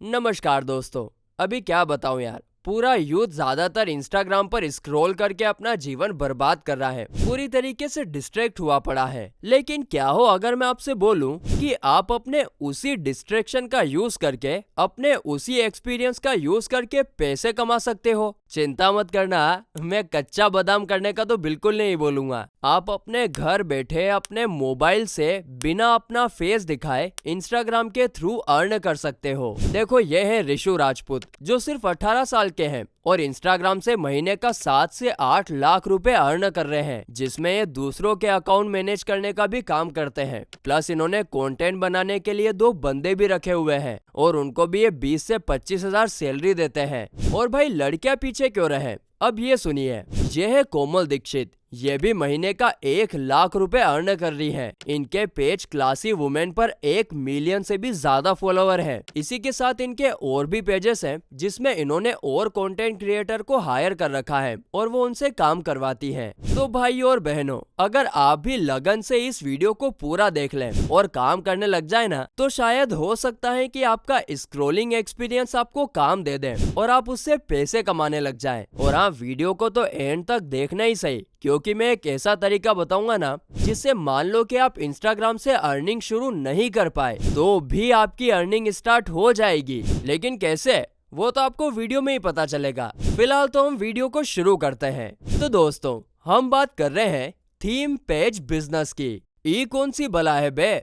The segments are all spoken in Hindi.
नमस्कार दोस्तों। अभी क्या बताऊं यार, पूरा यूथ ज्यादातर इंस्टाग्राम पर स्क्रॉल करके अपना जीवन बर्बाद कर रहा है, पूरी तरीके से डिस्ट्रैक्ट हुआ पड़ा है। लेकिन क्या हो अगर मैं आपसे बोलूं कि आप अपने उसी डिस्ट्रैक्शन का यूज करके, अपने उसी एक्सपीरियंस का यूज करके पैसे कमा सकते हो। चिंता मत करना, मैं कच्चा बादाम करने का तो बिल्कुल नहीं बोलूंगा। आप अपने घर बैठे अपने मोबाइल से बिना अपना फेस दिखाए इंस्टाग्राम के थ्रू अर्न कर सकते हो। देखो, ये है ऋषु राजपूत जो सिर्फ 18 साल के हैं और इंस्टाग्राम से महीने का 7 से 8 लाख रुपए अर्न कर रहे हैं, जिसमें ये दूसरों के अकाउंट मैनेज करने का भी काम करते हैं। प्लस इन्होंने कंटेंट बनाने के लिए 2 बंदे भी रखे हुए हैं और उनको भी ये 20 से 25 हजार सैलरी देते हैं। और भाई लड़कियां पीछे क्यों रहे, अब ये सुनिए। ये है कोमल दीक्षित, ये भी महीने का 1 लाख रुपए अर्न कर रही है। इनके पेज क्लासी वुमेन पर 1 मिलियन से भी ज्यादा फॉलोवर है। इसी के साथ इनके और भी पेजेस हैं जिसमें इन्होंने और कंटेंट क्रिएटर को हायर कर रखा है और वो उनसे काम करवाती है। तो भाई और बहनों, अगर आप भी लगन से इस वीडियो को पूरा देख लें और काम करने लग जाए ना, तो शायद हो सकता है कि आपका स्क्रॉलिंग एक्सपीरियंस आपको काम दे दे और आप उससे पैसे कमाने लग जाए। और हाँ, वीडियो को तो एंड तक देखना ही सही, क्योंकि मैं एक ऐसा तरीका बताऊंगा ना जिससे मान लो कि आप इंस्टाग्राम से अर्निंग शुरू नहीं कर पाए तो भी आपकी अर्निंग स्टार्ट हो जाएगी। लेकिन कैसे, वो तो आपको वीडियो में ही पता चलेगा। फिलहाल तो हम वीडियो को शुरू करते हैं। तो दोस्तों, हम बात कर रहे हैं थीम पेज बिजनेस की। ये कौन सी बला है बे?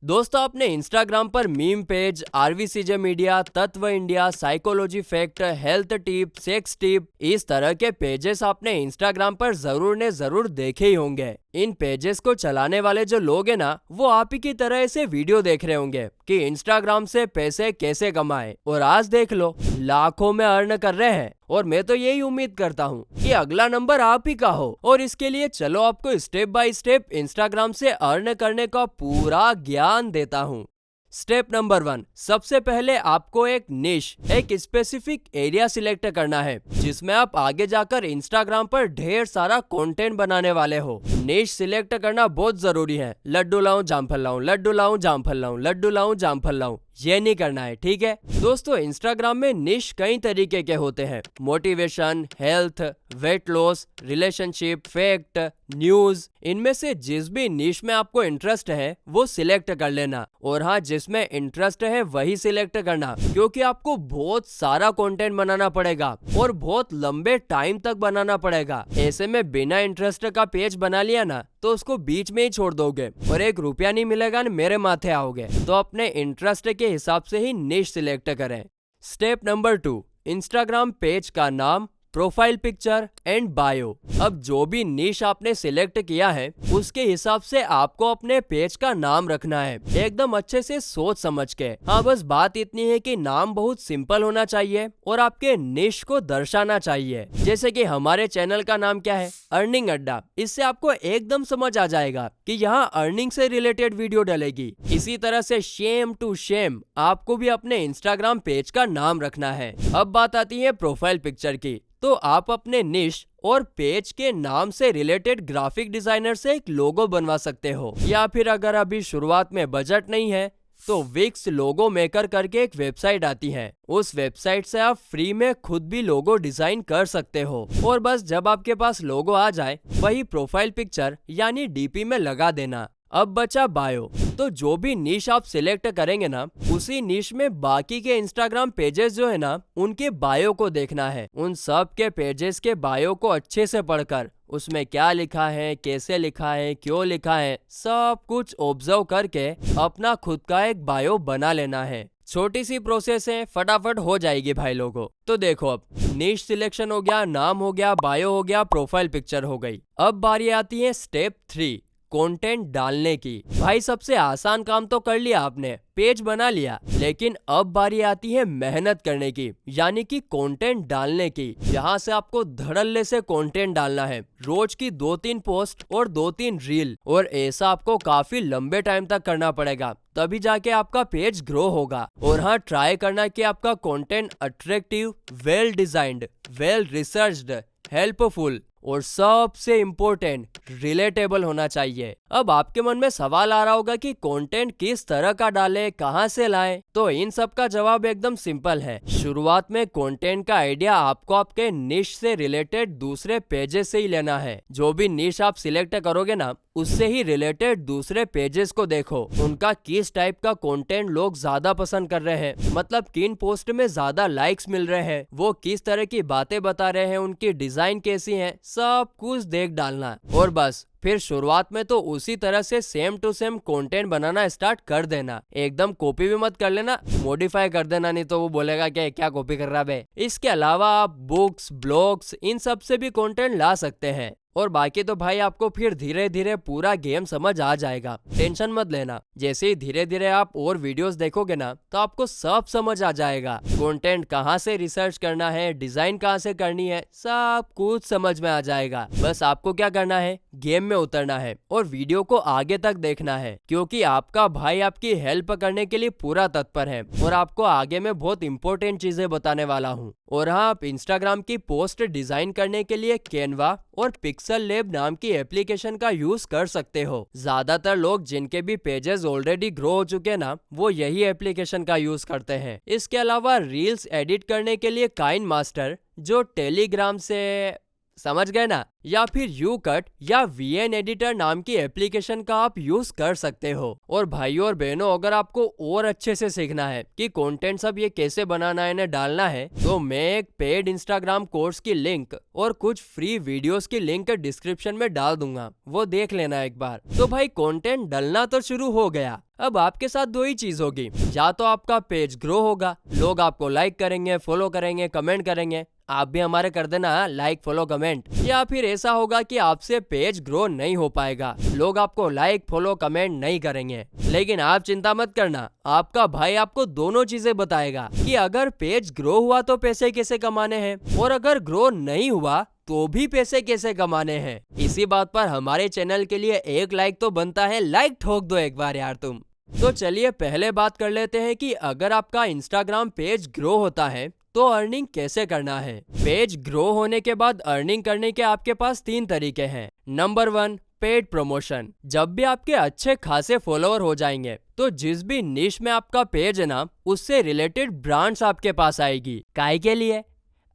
दोस्तों, आपने इंस्टाग्राम पर मीम पेज, आरवीसीजे मीडिया, तत्व India, psychology fact, health tip, sex tip, इस तरह के पेजेस आपने इंस्टाग्राम पर जरूर ने जरूर देखे ही होंगे। इन पेजेस को चलाने वाले जो लोग हैं ना, वो आप ही की तरह ऐसे वीडियो देख रहे होंगे कि इंस्टाग्राम से पैसे कैसे कमाएं, और आज देख लो लाखों में अर्न कर रहे हैं। और मैं तो यही उम्मीद करता हूँ कि अगला नंबर आप ही का हो। और इसके लिए चलो आपको स्टेप बाय स्टेप इंस्टाग्राम से अर्न करने का पूरा ज्ञान देता हूँ। स्टेप नंबर 1, सबसे पहले आपको एक निश, एक स्पेसिफिक एरिया सिलेक्ट करना है जिसमें आप आगे जाकर इंस्टाग्राम पर ढेर सारा कंटेंट बनाने वाले हो। निश सिलेक्ट करना बहुत जरूरी है। लड्डू लाऊं जामफल लाऊं, लड्डू लाऊं जामफल लाऊं, लड्डू लाऊं जामफल लाऊं, ये नहीं करना है, ठीक है दोस्तों। इंस्टाग्राम में निश कई तरीके के होते हैं। Motivation, health, weight loss, relationship, fact, news, इनमें से जिस भी निश में आपको इंटरेस्ट है वो सिलेक्ट कर लेना। और हाँ, जिसमें इंटरेस्ट है वही सिलेक्ट करना, क्योंकि आपको बहुत सारा कंटेंट बनाना पड़ेगा और बहुत लंबे टाइम तक बनाना पड़ेगा। ऐसे में बिना इंटरेस्ट का पेज बना लिया ना तो उसको बीच में ही छोड़ दोगे और 1 रुपया नहीं मिलेगा न मेरे माथे आओगे। तो अपने इंटरेस्ट के हिसाब से ही निश सिलेक्ट करें। स्टेप नंबर 2, इंस्टाग्राम पेज का नाम, प्रोफाइल पिक्चर एंड बायो। अब जो भी निश आपने सिलेक्ट किया है उसके हिसाब से आपको अपने पेज का नाम रखना है, एकदम अच्छे से सोच समझ के। हाँ, बस बात इतनी है कि नाम बहुत सिंपल होना चाहिए और आपके निश को दर्शाना चाहिए। जैसे कि हमारे चैनल का नाम क्या है, अर्निंग अड्डा। इससे आपको एकदम समझ आ जाएगा कि यहाँ अर्निंग से रिलेटेड वीडियो डलेगी। इसी तरह से शेम टू शेम आपको भी अपने इंस्टाग्राम पेज का नाम रखना है। अब बात आती है प्रोफाइल पिक्चर की। तो आप अपने निश और पेज के नाम से रिलेटेड ग्राफिक डिजाइनर से एक लोगो बनवा सकते हो, या फिर अगर अभी शुरुआत में बजट नहीं है तो विक्स लोगो मेकर करके एक वेबसाइट आती है। उस वेबसाइट से आप फ्री में खुद भी लोगो डिजाइन कर सकते हो। और बस जब आपके पास लोगो आ जाए वही प्रोफाइल पिक्चर यानी डीपी में लगा देना। अब बचा बायो। तो जो भी निश आप सिलेक्ट करेंगे ना, उसी निश में बाकी के इंस्टाग्राम पेजेस जो है ना, उनके बायो को देखना है। उन सब के पेजेस के बायो को अच्छे से पढ़कर उसमें क्या लिखा है, कैसे लिखा है, क्यों लिखा है, सब कुछ ऑब्जर्व करके अपना खुद का एक बायो बना लेना है। छोटी सी प्रोसेस है, फटाफट हो जाएगी भाई लोगों। तो देखो, अब निश सिलेक्शन हो गया, नाम हो गया, बायो हो गया, प्रोफाइल पिक्चर हो गई। अब बारी आती है स्टेप 3, कंटेंट डालने की। भाई सबसे आसान काम तो कर लिया आपने, पेज बना लिया, लेकिन अब बारी आती है मेहनत करने की, यानी कि कंटेंट डालने की। यहाँ से आपको धड़ल्ले से कंटेंट डालना है, रोज की 2-3 पोस्ट और 2-3 रील, और ऐसा आपको काफी लंबे टाइम तक करना पड़ेगा, तभी जाके आपका पेज ग्रो होगा। और हाँ, ट्राई करना कि आपका content attractive, well designed, well researched, helpful और सबसे इम्पोर्टेंट रिलेटेबल होना चाहिए। अब आपके मन में सवाल आ रहा होगा कि कंटेंट किस तरह का डालें, कहां से लाएं? तो इन सब का जवाब एकदम सिंपल है। शुरुआत में कंटेंट का आइडिया आपको आपके निश से रिलेटेड दूसरे पेजेस से ही लेना है। जो भी निश आप सिलेक्ट करोगे ना, उससे ही रिलेटेड दूसरे पेजेस को देखो, उनका किस टाइप का कंटेंट लोग ज्यादा पसंद कर रहे हैं, मतलब किन पोस्ट में ज्यादा लाइक्स मिल रहे हैं, वो किस तरह की बातें बता रहे हैं, उनकी डिजाइन कैसी है, सब कुछ देख डालना। और बस फिर शुरुआत में तो उसी तरह से सेम टू सेम कंटेंट बनाना स्टार्ट कर देना। एकदम कॉपी भी मत कर लेना, मॉडिफाई कर देना, नहीं तो वो बोलेगा कि क्या कॉपी कर रहा है। इसके अलावा आप बुक्स, ब्लॉग्स, इन सब से भी कंटेंट ला सकते हैं। और बाकी तो भाई आपको फिर धीरे धीरे पूरा गेम समझ आ जाएगा, टेंशन मत लेना। जैसे ही धीरे धीरे आप और वीडियोस देखोगे ना, तो आपको सब समझ आ जाएगा। कंटेंट कहाँ से रिसर्च करना है, डिजाइन कहाँ से करनी है, सब कुछ समझ में आ जाएगा। बस आपको क्या करना है, गेम में उतरना है और वीडियो को आगे तक देखना है, क्योंकि आपका भाई आपकी हेल्प करने के लिए पूरा तत्पर है और आपको आगे में बहुत इंपॉर्टेंट चीजें बताने वाला हूँ। और हाँ, आप इंस्टाग्राम की पोस्ट डिजाइन करने के लिए कैनवा और पिक्सल लैब नाम की एप्लीकेशन का यूज कर सकते हो। ज्यादातर लोग जिनके भी पेजेस ऑलरेडी ग्रो हो चुके ना, वो यही एप्लीकेशन का यूज करते हैं। इसके अलावा रील्स एडिट करने के लिए काइन मास्टर, जो टेलीग्राम से, समझ गए ना, या फिर यू कट या वीएन एडिटर नाम की एप्लीकेशन का आप यूज कर सकते हो। और भाइयों और बहनों, अगर आपको और अच्छे से सीखना है कि कंटेंट सब ये कैसे बनाना है, इन्हें डालना है, तो मैं एक पेड इंस्टाग्राम कोर्स की लिंक और कुछ फ्री वीडियोस की लिंक डिस्क्रिप्शन में डाल दूंगा, वो देख लेना एक बार। तो भाई कंटेंट डलना तो शुरू हो गया, अब आपके साथ दो ही चीज होगी, या तो आपका पेज ग्रो होगा, लोग आपको लाइक करेंगे, फॉलो करेंगे, कमेंट करेंगे, आप भी हमारे कर देना लाइक, फॉलो, कमेंट। या फिर ऐसा होगा कि आपसे पेज ग्रो नहीं हो पाएगा, लोग आपको लाइक, फॉलो, कमेंट नहीं करेंगे। लेकिन आप चिंता मत करना, आपका भाई आपको दोनों चीजें बताएगा कि अगर पेज ग्रो हुआ तो पैसे कैसे कमाने हैं, और अगर ग्रो नहीं हुआ तो भी पैसे कैसे कमाने हैं। इसी बात पर हमारे चैनल के लिए एक लाइक तो बनता है, लाइक ठोक दो एक बार यार तुम। तो चलिए पहले बात कर लेते हैं कि अगर आपका इंस्टाग्राम पेज ग्रो होता है तो अर्निंग कैसे करना है। पेज ग्रो होने के बाद अर्निंग करने के आपके पास 3 तरीके हैं। Number 1, paid promotion. जब भी आपके अच्छे खासे फॉलोअर हो जाएंगे, तो जिस भी निश में आपका पेज है ना, उससे रिलेटेड ब्रांड्स आपके पास आएगी। काहे के लिए?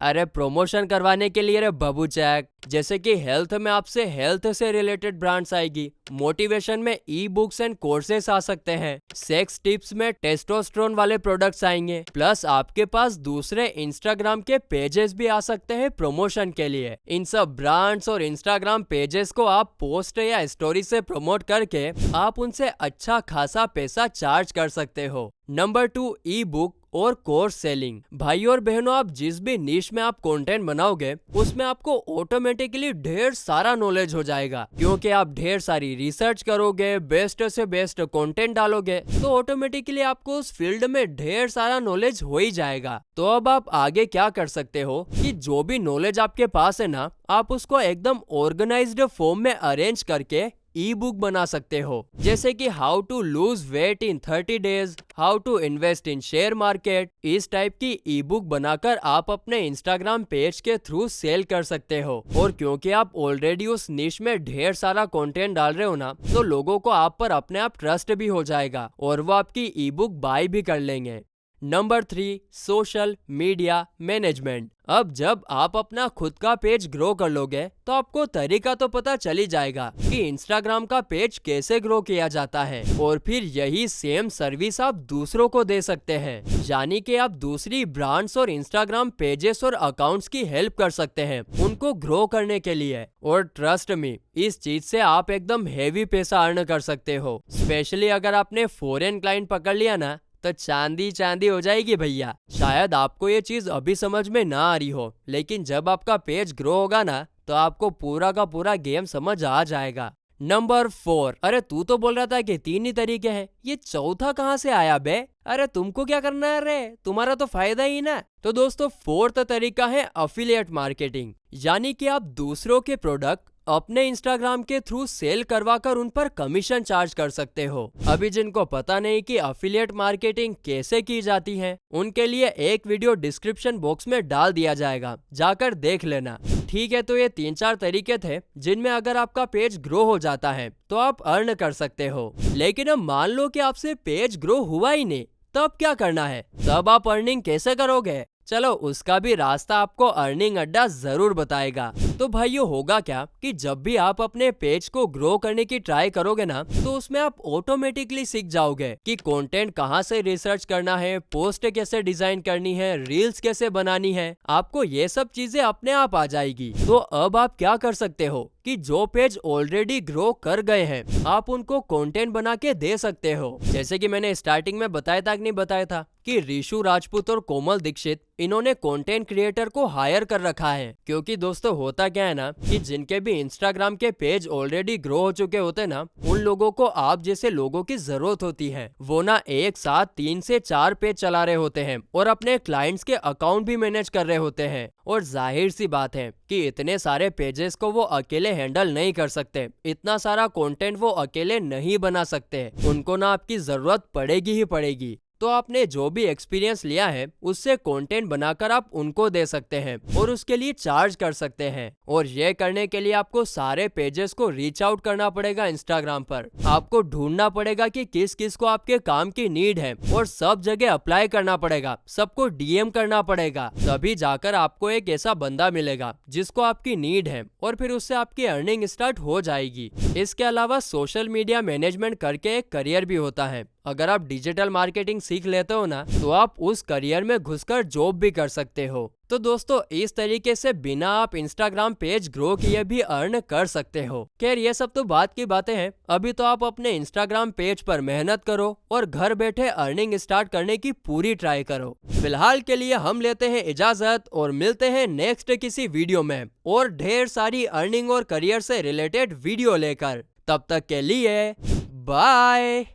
अरे प्रमोशन करवाने के लिए रे बाबू चैक। जैसे कि हेल्थ में आपसे हेल्थ से रिलेटेड ब्रांड्स आएगी, मोटिवेशन में ई बुक्स एंड कोर्सेस आ सकते हैं, सेक्स टिप्स में टेस्टोस्टेरोन वाले प्रोडक्ट्स आएंगे, प्लस आपके पास दूसरे इंस्टाग्राम के पेजेस भी आ सकते हैं प्रमोशन के लिए। इन सब ब्रांड्स और इंस्टाग्राम पेजेस को आप पोस्ट या स्टोरी से प्रमोट करके आप उनसे अच्छा खासा पैसा चार्ज कर सकते हो। नंबर 2, ई बुक और कोर्स सेलिंग। भाइयों और बहनों, आप जिस भी निश में आप कंटेंट बनाओगे, उसमें आपको ऑटोमेटिकली ढेर सारा नॉलेज हो जाएगा, क्योंकि आप ढेर सारी रिसर्च करोगे, बेस्ट से बेस्ट कंटेंट डालोगे, तो ऑटोमेटिकली आपको उस फील्ड में ढेर सारा नॉलेज हो ही जाएगा। तो अब आप आगे क्या कर सकते हो कि जो भी नॉलेज आपके पास है ना, आप उसको एकदम ऑर्गेनाइज्ड फॉर्म में अरेंज करके ई बुक बना सकते हो। जैसे कि how to lose weight in 30 days, how to invest in share market. इस टाइप की ई बुक बनाकर आप अपने इंस्टाग्राम पेज के थ्रू सेल कर सकते हो। और क्योंकि आप ऑलरेडी उस निश में ढेर सारा कंटेंट डाल रहे हो ना, तो लोगों को आप पर अपने आप ट्रस्ट भी हो जाएगा और वो आपकी ई बुक बाय भी कर लेंगे। Number 3, social media management. अब जब आप अपना खुद का पेज ग्रो कर लोगे, तो आपको तरीका तो पता चल ही जाएगा कि इंस्टाग्राम का पेज कैसे ग्रो किया जाता है, और फिर यही सेम सर्विस आप दूसरों को दे सकते हैं। यानी कि आप दूसरी ब्रांड्स और इंस्टाग्राम पेजेस और अकाउंट्स की हेल्प कर सकते हैं उनको ग्रो करने के लिए। और ट्रस्ट मी, इस चीज से आप एकदम हेवी पैसा अर्न कर सकते हो। स्पेशली अगर आपने फॉरेन क्लाइंट पकड़ लिया ना, तो चांदी चांदी हो जाएगी भैया। शायद आपको ये चीज अभी समझ में ना आ रही हो, लेकिन जब आपका पेज ग्रो होगा ना, तो आपको पूरा का पूरा गेम समझ आ जाएगा। नंबर 4, अरे तू तो बोल रहा था कि 3 ही तरीके हैं, ये चौथा कहाँ से आया बे? अरे तुमको क्या करना है रे, तुम्हारा तो फायदा ही ना। तो दोस्तों, 4th तरीका है अफिलिएट मार्केटिंग। यानी कि आप दूसरों के प्रोडक्ट अपने इंस्टाग्राम के थ्रू सेल करवाकर उन पर कमीशन चार्ज कर सकते हो। अभी जिनको पता नहीं कि अफिलिएट मार्केटिंग कैसे की जाती है, उनके लिए एक वीडियो डिस्क्रिप्शन बॉक्स में डाल दिया जाएगा, जाकर देख लेना। ठीक है, तो ये 3-4 तरीके थे जिनमें अगर आपका पेज ग्रो हो जाता है तो आप अर्न कर सकते हो। लेकिन अब मान लो कि आपसे पेज ग्रो हुआ ही नहीं, तब क्या करना है? तब आप अर्निंग कैसे करोगे? चलो उसका भी रास्ता आपको अर्निंग अड्डा जरूर बताएगा। तो भाइयों, होगा क्या कि जब भी आप अपने पेज को ग्रो करने की ट्राई करोगे ना, तो उसमें आप ऑटोमेटिकली सीख जाओगे कि कंटेंट कहाँ से रिसर्च करना है, पोस्ट कैसे डिजाइन करनी है, रील्स कैसे बनानी है। आपको ये सब चीजें अपने आप आ जाएगी। तो अब आप क्या कर सकते हो कि जो पेज ऑलरेडी ग्रो कर गए हैं, आप उनको कंटेंट बना के दे सकते हो। जैसे कि मैंने स्टार्टिंग में बताया था कि नहीं बताया था कि ऋषु राजपूत और कोमल दीक्षित, इन्होंने कंटेंट क्रिएटर को हायर कर रखा है। क्योंकि दोस्तों होता क्या है ना कि जिनके भी इंस्टाग्राम के पेज ऑलरेडी ग्रो हो चुके होते ना, उन लोगों को आप जैसे लोगों की जरूरत होती है। वो ना एक साथ 3 से 4 पेज चला रहे होते हैं और अपने क्लाइंट्स के अकाउंट भी मैनेज कर रहे होते हैं। और जाहिर सी बात है कि इतने सारे पेजेस को वो अकेले हैंडल नहीं कर सकते। इतना सारा कंटेंट वो अकेले नहीं बना सकते। उनको ना आपकी जरूरत पड़ेगी ही पड़ेगी। तो आपने जो भी एक्सपीरियंस लिया है उससे कंटेंट बनाकर आप उनको दे सकते हैं और उसके लिए चार्ज कर सकते हैं। और ये करने के लिए आपको सारे पेजेस को रीच आउट करना पड़ेगा इंस्टाग्राम पर। आपको ढूंढना पड़ेगा कि किस किस को आपके काम की नीड है और सब जगह अप्लाई करना पड़ेगा, सबको डीएम करना पड़ेगा। तभी जाकर आपको एक ऐसा बंदा मिलेगा जिसको आपकी नीड है और फिर उससे आपकी अर्निंग स्टार्ट हो जाएगी। इसके अलावा सोशल मीडिया मैनेजमेंट करके एक करियर भी होता है। अगर आप डिजिटल मार्केटिंग सीख लेते हो ना, तो आप उस करियर में घुसकर जॉब भी कर सकते हो। तो दोस्तों, इस तरीके से बिना आप इंस्टाग्राम पेज ग्रो किए भी अर्न कर सकते हो। खैर, ये सब तो बात की बातें हैं। अभी तो आप अपने इंस्टाग्राम पेज पर मेहनत करो और घर बैठे अर्निंग स्टार्ट करने की पूरी ट्राई करो। फिलहाल के लिए हम लेते हैं इजाजत और मिलते हैं नेक्स्ट किसी वीडियो में और ढेर सारी अर्निंग और करियर से रिलेटेड वीडियो लेकर। तब तक के लिए बाय।